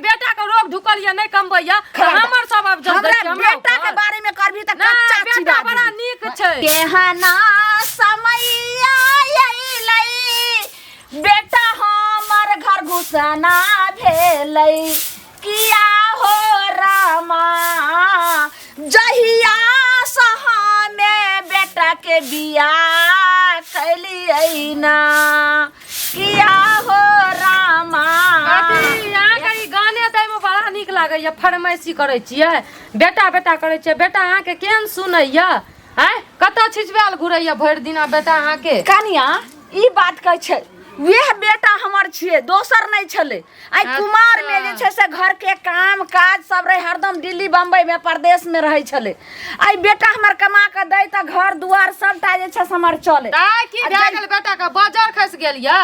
बेटा के रोग ढुकलिया नहीं कमबैया हमर सब अब हमरा बेटा के बारे में करबी त कच्चा बेटा बड़ा नीक छै केहना समय आइलै बेटा हमर घर घुसना भेलै किया हो रामा जहिया सहामे बेटा के बियाह कैलियै ना किया हो रामा गाने दै में बड़ा नीक लागैया फरमाइशी करै छियै बेटा बेटा करै छियै बेटा अहाँ के केहन सुनैया हैं कतौ छिछवाल घुरैया भरि दिना बेटा अहाँ के कनिया ई बात कहै छै वह बेटा हमर छिए दोसर नहीं छले आई कुमार में जे छै से घर के काम काज सब रहे हरदम दिल्ली बम्बई में प्रदेश में रहे छले आई बेटा हमर कमा के दै त घर दुआर सबटा जे छै हमर चले की भए गेल बेटा के बाजार खस गेल या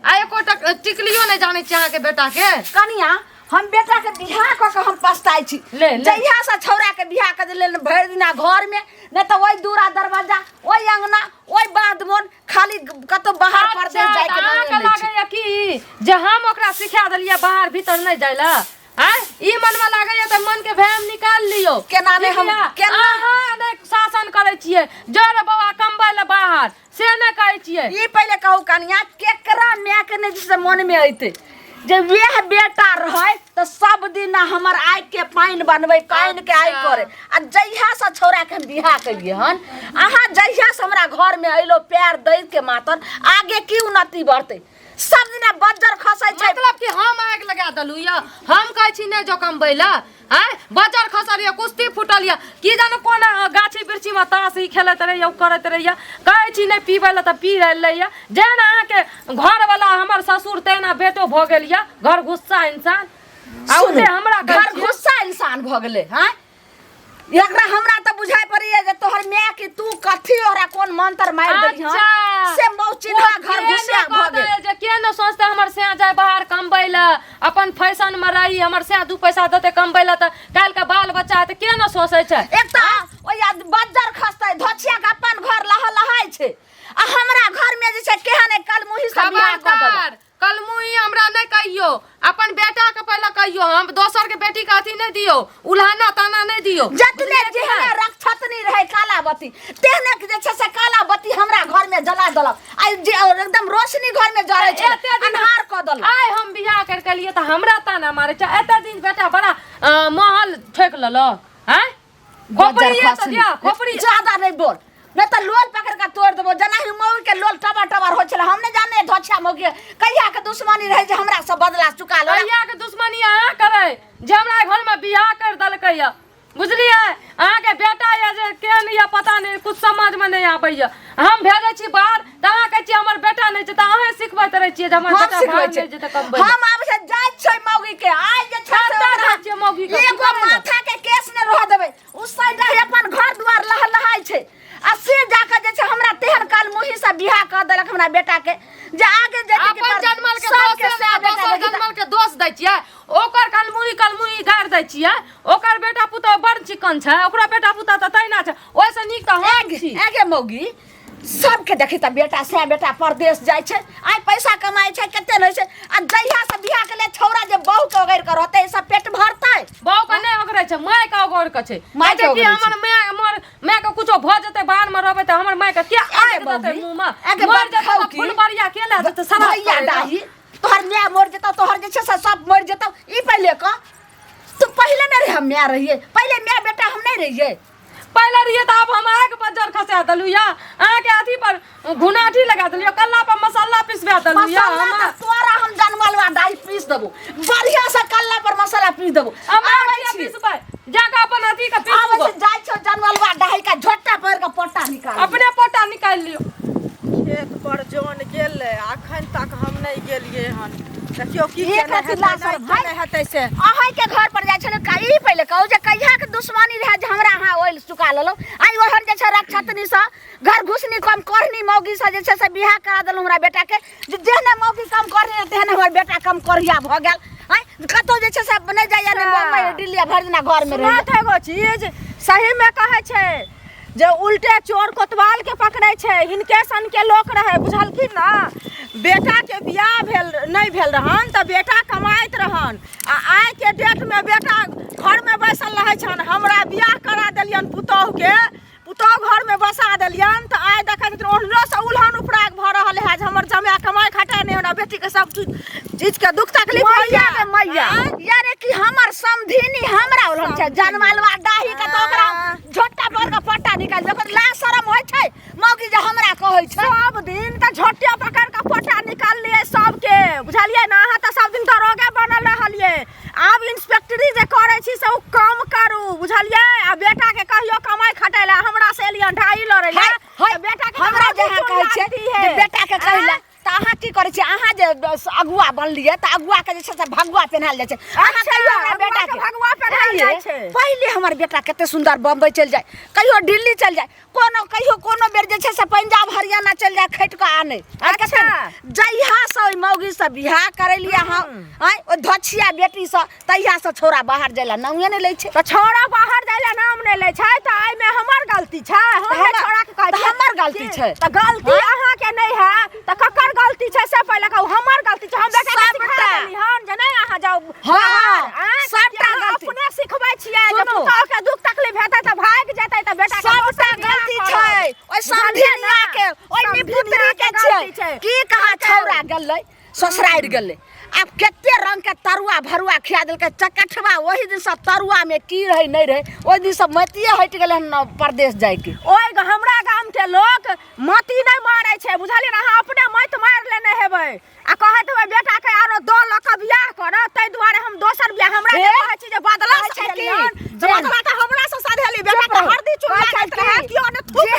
आ एको टिकलियो नहीं जाने छी अहाँ के बेटा के कनिया हम बेटा के बियाह क के हम पछताई छी जहिया से छौरा के बियाह के दिले भरि दिना घर में न त ओई दूरा दरवाजा ओई अंगना ओई बाधमोन खाली कतो बाहर परदेश जाय के नहीं लागैया कि जे हम ओकरा सिखा देलिया बाहर भीतर नहीं जायला हैं ई मन में लागैया त मन के भैम निकाल लियो केना ने हम केना अहाँ ने शासन करे छिए जरे बाबा कमबै ले बाहर से न कहै छिए ई पहले कहू कनिया केकरा माय के ने जिसे मन में आइते जे वह बेटा रहे तो सब दिन हमर आइ के पाइन बनबै काइन के आइ करे आ जहिया से छौरा के बियाह कलिए हन अहाँ जहिया से हमरा घर में अइलो पैर दै के मातन आगे की उन्नति बढ़ते सब दिन बज्जर खसै छै मतलब कि हम आग लगा दलु या हम कहै छी नै जो कमबैला हैं बज्जर खसरिया कुश्ती फुटलिया की जानो कोन गाछी बिरछी में तास ही खेलत रहिया करत रहिया कहै छी नै पीबैला त पी रहलैया जेन अहाँ के घर वाला हमर ससुर तेना बेटो भ गेलिया घर गुस्सा इंसान आउते हमरा घर गुस्सा इंसान भ गेले हैं एकरा हमरा त बुझाय पड़िए जे तोहर माय के तू कथी ओरा कोन मंत्र मार देली हन से मौचिना घर घुसिया भ गेल जे के न सोचते हमर से जाय बाहर कमबैला अपन फैशन में रही हमर से दू पैसा देते कमबैला त काल के बाल बच्चा त के न सोचै छै एक त ओया बज्जर खसतै धोछिया के अपन घर लहलहाय छै आ हमरा घर में जे छै केहन कल मुही से बियाह क देल कलमुई हमरा नहीं कहियो अपन बेटा के पहले कहियो हम दोसर के बेटी के अथी नहीं दियो उल्हाना ताना नहीं दियो जतने जेहने रक्षतनी रहे कालावती तेहने जे छै से कालावती हमरा घर में जला देलक आई जे एकदम रोशनी घर में जरै छै अन्हार क देलक आइ हम बियाह कर के लिए त हमरा ताना मारे छै एते दिन बेटा बड़ा महल ठेक ललो हैं खोपड़िया त दिया खोपड़ी ज्यादा नहीं बोल न त लोल पकड़ के तोड़ देबो जना ही मौगी के लोल टबर टबर हो छले हम ने जाने धोछा मौगी कहिया के दुश्मनी रहे जे हमरा से बदला चुका ले कहिया के दुश्मनी अहाँ करे जे हमरा घर में बियाह कर दलकैया बुझलिए अहाँ के बेटा या जे केन या पता नहीं कुछ समझ में नहीं आबैया हम भेजै छी बाहर त अहाँ कहै छी हमर बेटा नहीं छै त अहाँ सिखबैत रहै छियै जे हमर बेटा बाहर नहीं छै त कमबै हम आब से जाय छै मौगी के आइ जे छै मौगी के एगो माथा के केस ने रह देबै उ साइड रहे अपन घर द्वार लहलहाय छै आ से जाके जे छै हमरा तेहन काल मुही से बियाह क देलक हमरा बेटा के जे आगे जे अपन जन्मल के दोसर जन्मल के दोष दै छियै ओकर कलमुही गाड़ दै छियै ओकर बेटा पुतौ बड़ चिकन छै ओकरा बेटा पुता त तैना छै ओइ से नीक त हम छी आगे मौगी सबके देखी त बेटा से बेटा परदेश जाय छै आइ पैसा कमाय छै कते रहै छै आ जहिया से बियाह के ले छौरा जे बहु के ओगर के रहतै सब पेट भरतै बहु के नै ओगरै छै माय के ओगर के छै माय के हमर माय के कुछो भ जतै बाहर में रहबै त हमर माय के के आइ देतै मुंह में मर जतै फुल बरिया केला जतै सारा भैया दाही तोहर माय मर जतौ तोहर जे छै सब मर जतौ ई पहले क तू पहले नै रहे हम माय रहिए पहले माय बेटा हम नै रहिए पहले रहिए त अब हम आग बज्जर खसा दलु या अहाँ के अथी पर घुनाठी लगा दलियो कल्ला पर मसाला पिसबा दलु या हम तोरा हम जनमलवा दाई पीस देबो बढ़िया से कल्ला पर मसाला पीस देबो आबै पिसबै जाका अपन अथी के पीस आबै जाय छ जनमलवा दाई का झोटा पर का पोटा निकाल अपने पोटा निकाल लियो खेत पर जोन गेल अखन तक हम नहीं गेलिए हन देखियो की नहीं हेतै से अहाँ के घर पर जाय छले काई पहले कहू जे कहिया के दुश्मनी रहे जे हमरा हां ओइल चुका लेलो आई ओहर जे छ रक्षतनी से घर घुसनी कम करनी मौगी से जे छ से बियाह करा देलु हमरा बेटा के जेहने मौगी कम करनी तेहने हमर बेटा कम करिया भ गेल आई कतो जे छ से नै जाय ने बम्बई दिल्ली भर दिना घर में रहे बात एगो चीज सही में कहै छै जे उल्टे चोर कोतवाल के पकड़े छै हिनके सन के लोक रहे बुझलखिन ना बेटा के बियाह भेल नहीं भेल रहन त बेटा कमाइत रहन आ आइ के डेट में बेटा घर में बैसल रहे छन हमरा बियाह करा देलियन पुतौह के पुतौह घर में बसा देलियन त आइ देखैत ओहनो से उल्हन उपराग भ रहल है जे हमर जमाय कमाई खटाई नहीं होना बेटी के सब चीज के दुख तकलीफ मैया रे मैया यारे कि हमर समधिनी हमरा उल्हन छै जनमालवा दाही के त ओकरा झोटा पर के पट्टा निकाल ओकर ला शरम होय छै मौगी जे हमरा कहै छै सब दिन त झोटिया पकड़ के पट्टा निकाल लिए सबके बुझलिए ना अहाँ त सब दिन दरोगा बनल रहलिए आब इंस्पेक्टरी जे करे छी से उ काम करू बुझलिए आ बेटा के कहियो कमाई खटाइला हमरा से एलियन ढाई लड़ै ले बेटा के हमरा जे कहै छै जे बेटा के कहला त अहाँ की करे छी अहाँ जे अगुआ बनलिए त अगुआ के जे छै से भगवा पहनाल जाय छै अहाँ कहियो हमरा बेटा के भगवा पहनाल जाय छै पहिले हमर बेटा कते सुंदर बम्बई चल जाय कहियो दिल्ली चल जाय कहियो कोनो बेर जे छै से पंजाब हरियाणा चल जाय खैट के आने अच्छा जहिया से मौगी से बियाह करलिए हम आय ओ धछिया बेटी से तहिया से छोरा बाहर जायला नामे नै लै छै त छोरा बाहर जायला नाम नै लै छै त आइ में हमर गलती छै हम छोरा के कहै हमर गलती छै त गलती अहाँ के नै है त ककर गलती छै से पहिले कहू हमर गलती छै हम बेटा के सिखा देली हन जे नै अहाँ जाऊ बाहर सबटा गलती अपने सिखबै छियै जे पुतौह के दुख तकलीफ हेतै त भाग जेतै त बेटा के सबटा गलती छै ओइ समधिनिया के ओइ निपुत्री के छै की कहा छौरा गेलै ससुरारि गेलै अब केते रंग के तरुआ भरुआ खिया देलकै चकठवा ओही दिन सब तरुआ में की रहे नहीं रहे ओही दिन सब मतिए हट गेलै न परदेश जाय के ओइ हमरा गाम के लोग मती नहीं मारै छै बुझलिए ना अहाँ अपने मत मार लेने हेबै आ कहत हेबै बेटा के आरो 2 लाख बियाह कर तै दुआरे हम दोसर बियाह हमरा के कहै छी जे बदला सकेलियन जे बदला त हमरा से साधेली बेटा के हरदी चुरा के रहे कियो ने थूक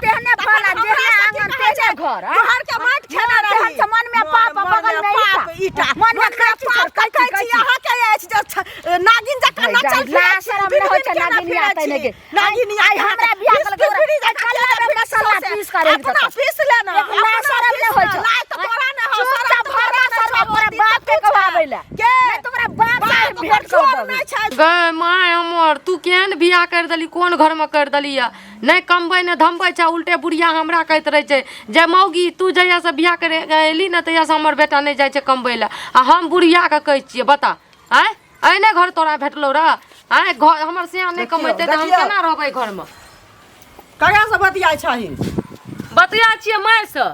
तेहने फला जेहने आंगन तेहने घर घर के माट खेना रही तेहन मन में पाप बगल में ईटा मन में पाप कहै छी अहाँ के अछि जे नागिन जका नचल शरम न होय छै नागिन आतै ने के नागिन आई हमरा बियाह कल कल्ला में मसाला पीस करे अपना पीस ले ना ला शरम न होय छै लाय त तोरा न हो सारा भरा सारा तोरा बाप के कहवाबैला के तोरा बाप से भेट कर नहीं छै गए माय हमर तू केहन बियाह कर देली कोन घर में कर देली नहीं कमबै ने धमबै छै उल्टे बुढ़िया हमरा कहत रहे छै जे मौगी तू जहिया से बियाह करे एली न तहिया से हमर बेटा नहीं जाय छै कमबै ला आ हम बुढ़िया के कहै छियै बता आय एने घर तोरा भेटलो रे आय घर हमर से नहीं कमैते त हम केना रहबै घर में ककरा से बतियाइ छही बतिया छियै माय से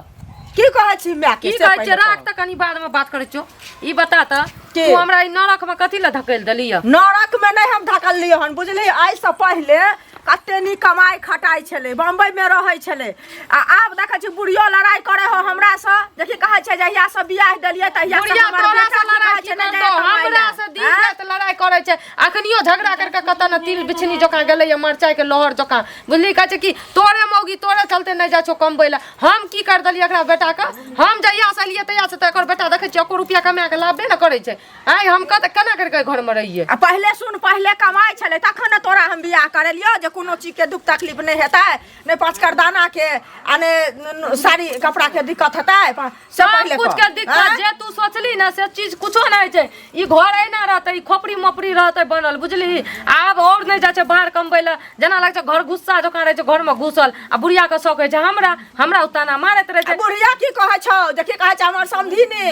की कहै छी मैं की कहै छै राख त कनी बाद में बात करै छौ ई बता त के? तू हमरा ई नरक में कथि ला धकेल देली नरक में नहीं हम धकल लियो हन बुझली आइ से पहले कते नी कमाई खटाई छले बम्बई में रहै छले आ आब देखै छी बुढ़ियो लड़ाई करे हो हमरा से देखि कहै छै जहिया से बियाह देलियै तहिया से हमर बेटा लड़ाई छै हमरा से दिन रात लड़ाई करे छै अखनियो झगड़ा करके कत न तिल बिछनी जका गेलै मरचाई के लहर जका बुझली कहै छै कि तोरे मौगी तोरे चलते नहीं जा छो कमबै ला हम की कर देलियै एकरा बेटा के हम जहिया से एलियै तहिया से त एकर बेटा देखै छी 1 रुपया कमा के लाभे न करे छै आइ हम केना करके घर में रहियै आ पहले सुन पहले कमाई छले तखन तोरा हम बियाह करेलियो जे कोनो चीज के दुख तकलीफ नहीं हेतै नहीं 5 करदाना के आ ने साड़ी कपड़ा के दिक्कत हेतै सब पहले कुछ के दिक्कत जे तू सोचली ना से चीज कुछो नहीं छै ई घर एना रहतै ई खोपड़ी मपड़ी रहतै बनल बुझली आब और नहीं जा छै बाहर कमबै ला जना लाग छै घर गुस्सा जका रहे छै घर में घुसल आ बुढ़िया के सकै छै हमरा उताना मारत रहे छै बुढ़िया की कहै छौ जे की कहै छै हमर समधिनी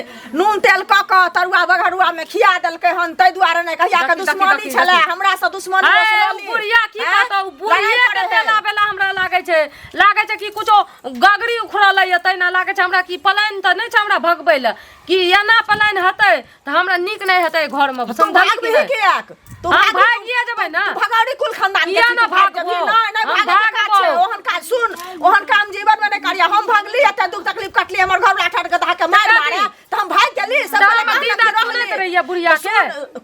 नून तेल क क तरुआ बघरुआ में खिया देलकै हन तै दुआरे नहीं कहिया के दुश्मनी छले हमरा से दुश्मनी ओसरली बुढ़िया की कहतौ बुढ़िया के तेला बेला हमरा लागे छै कि कुछो गगरी उखड़ल है तै ना लागे छै हमरा कि पलाइन त नहीं छै हमरा भगबै ला कि एना पलाइन हतै त हमरा नीक नहीं हेतै घर में समझली कि तू भागिए जेबै ना भगौड़ी कुल खानदान किया ना भागबो नहीं भागबो ओहन काज सुन ओहन काम जीवन में नहीं करिया हम भागली एते दुख तकलीफ कटली हमर घर लाठर के धाके मार मारे त हम भाग गेली सब सुनत रहिए बुढ़िया के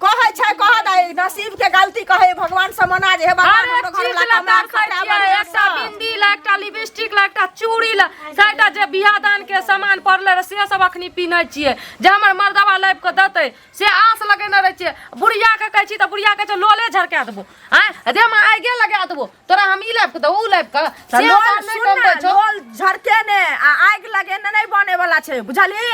कहै छै कह दे नसीब के गलती कहे भगवान से मना जे हे भगवान हमरो घर ला मार खटा एकटा बिंदी ला एकटा लिपस्टिक ला एकटा चूड़ी ला साइटा जे बियाह दान के सामान पड़ले से सब अखनी पीनै छियै जे हमर मर्दवा लाइब के देतै से आस लगेने रहे छियै बुढ़िया के कहै छी त बुढ़िया के लोले झरका देबो हैं दे में आगे लगा देबो तोरा हम ई लाइब के द उ लाइब के से नहीं कमबै छौ लोल झरके ने आ आग लगे नहीं बने वाला छै बुझली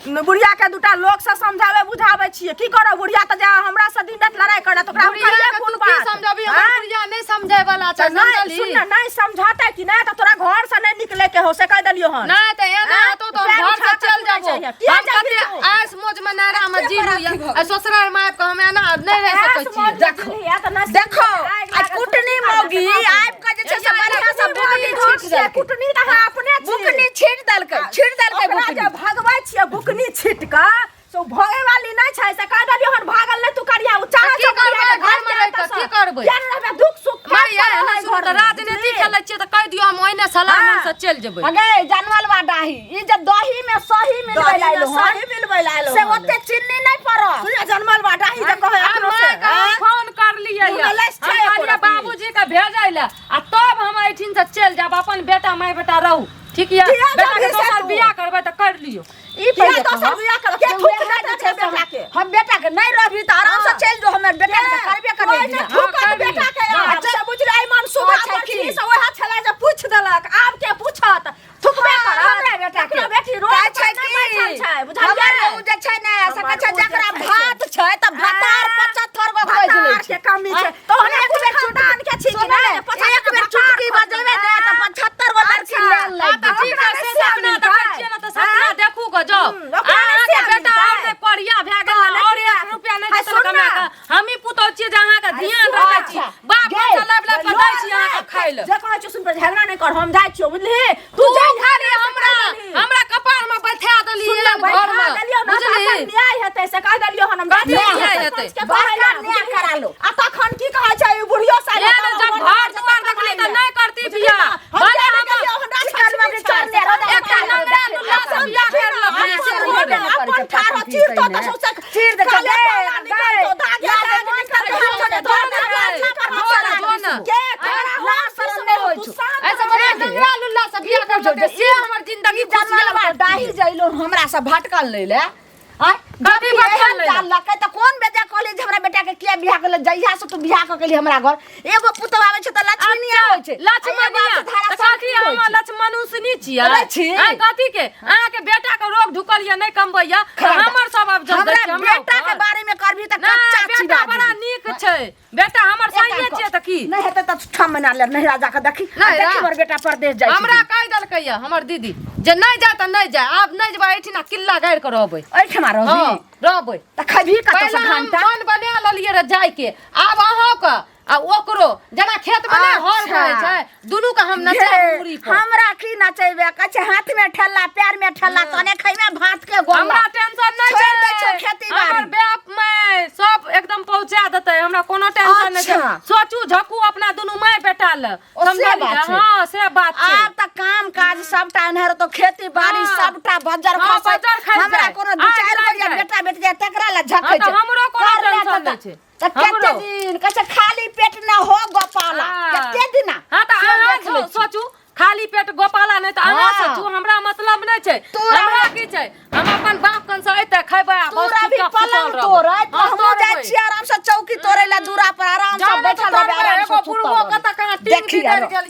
बुढ़िया के दूटा लोग से समझावे बुझावे छियै की करो बुढ़िया त जा हमरा से दिन रात लड़ाई करे त ओकरा बुढ़िया के कोन बात समझाबी हमर बुढ़िया नहीं समझै वाला छै समझली सुन नहीं समझाते कि नहीं त तोरा घर से नहीं निकले के हो से कह देलियो हन नहीं त एना तो घर से चल जा जाबो हम कते आस मौज में नारा में जी लिया ससुराल में आब के हमें ना नहीं रह सकै छी देखो आज कुटनी मौगी आब के जे छै से बढ़िया से बुकनी छीट देलकै बुकनी भगबै छियै बुकनी छीट के सो भगे वाली नहीं छै से कह दलियो हन भागल ले तू करिया चाहे की करबै घर में रह के की करबै यार रहबे दुख सुख मारिया ना सुन राजनीति खेलै छियै त कह दियो हम ओइने सलाम से चल जेबै अगे जानवलवा डाही ई जे दही में सही मिलबै लाइलो सही मिलबै लाइलो से ओते चिन्नी नहीं पड़ो सुनिया जनमल बा डाही जे कहे अपनो से फोन कर लिया या बाबूजी के भेजै ले आ तब हम एठिन से चल जाब अपन बेटा माय बेटा रहू ठीक या बेटा के दोसर बियाह करबै त कर लियो ई पहिले दोसर बियाह कर के थूक दे छै बेटा के हम बेटा के नहीं रहबी त आराम से चल जो हमर बेटा के करबे करबे थूक बेटा के अच्छा बुझले आई मन सुबह छै की से ओहा छला जे पूछ देलक आब के पूछत थुकबे कर हमरा बेटा के बेटी रोज छै की बुझलियै उ जे छै ने सका छै जकरा भात छै त भातार 75 गो खोज लै छै के कमी छै तो हम एक बेर खानदान के छी कि नहीं एक बेर चुटकी बजेबे ने त 75 गो लड़की लेल लै त ठीक है से सपना देखै छियै न त सपना देखू ग जाओ के बेटा और पढ़िया भए गेल और 1 रुपया नहीं देत कमा के हम ही पुतौ छियै जे अहाँ के ध्यान रखै छी बाप के लब लब दै छी अहाँ के खाइ ले जे कहै छी सुन पर झगड़ा नहीं कर हम जाय छियो बुझली तू खाली हमरा कपार में बैठा देली घर में बुझली न्याय हेतै से कह दलियो हम न्याय हेतै न्याय करा लो आ तखन की कहै छै बुढ़ियो साले जब घर दुआर देखली त नहीं करती बियाह भले हम घर में चल दे एकटा नंगा लुल्ला से बियाह कर लो अपन ठारो चीर तो सौसे चीर दे चल ऐसा बना नंगा लुल्ला से बियाह कर दे से हमर जिंदगी जानवर डाही जइलो हमरा से भटकल ले ले कभी भटकल ले लकै त कोन बेजा कॉलेज हमरा बेटा के किया बियाह कर ले जइहा से तू बियाह कर केली हमरा घर एगो पुतौ आबै छै त लक्ष्मी आबै छै लक्ष्मणिया त साथी हम लक्ष्मणुसनी छियै आ कथी के अहाँ के बेटा के रोग ढुकल या नहीं कमबैया हमर सब अब जल्दी हमरा बेटा के बारे में करभी त कच्चा बेटा बड़ा नीक छै बेटा हमर सहिए छियै त की नहीं हेतै त 6 महीना ले नहीं राजा के देखी हमर बेटा परदेश जाय छै हमरा कह देलकै या हमर दीदी जे नहीं जा त नहीं जा आब नहीं जेबा एठिना किल्ला गाड़ के रहबै एठमा रहबी रहबै त खबी कत से हम घंटा मन बना लेलिए रे जाय के आब अहाँ के आ ओकरो जना खेत में नहीं हर करे छै दुनू के हम नचा पूरी पर हमरा की नचैबे कछे हाथ में ठेला पैर में ठेला तने खैमे भात के गोला हमरा टेंशन नहीं छोड़ दे छै छै खेती हमर बाड़ी बाप में सब एकदम पहुंचा देतै हमरा कोनो टेंशन नहीं छै अच्छा। सोचू झकू अपना दुनू माय बेटा ल से बात छै। हां से बात छै आब त काम काज सबटा एनहर तो खेती बाड़ी हाँ। सबटा बजर हाँ, खसै बज्जर खसै। हमरा कोनो दू आज चार लग गो जाए। बेटा बेटी जाय तकरा ला झखै हाँ, छै तो हमरो कोनो कर ले टेंशन त- नहीं छै। त कते हमरो। दिन कछे खाली पेट न हो गोपाला हाँ। कते दिन हां त से अहाँ देख लै छी। सोचू खाली पेट गोपाला नहीं त अहाँ हाँ। सोचू हमरा मतलब नहीं छै तोरा- हमरा की छै हम अपन बाप कन से एते खैबै आ बस तोरा भी चुपचाप पलंग सुतल तोड़ै रहबै। हाँ, हम तोड़बै। जाय छी आराम से चौकी तोड़ै ला दूरा पर आराम से जाने तो बैठल रहबै तोड़बै, आराम एगो से बुढ़बो सुतल कतऽ कहाँ देखी टीन बिगड़ आरो। गेल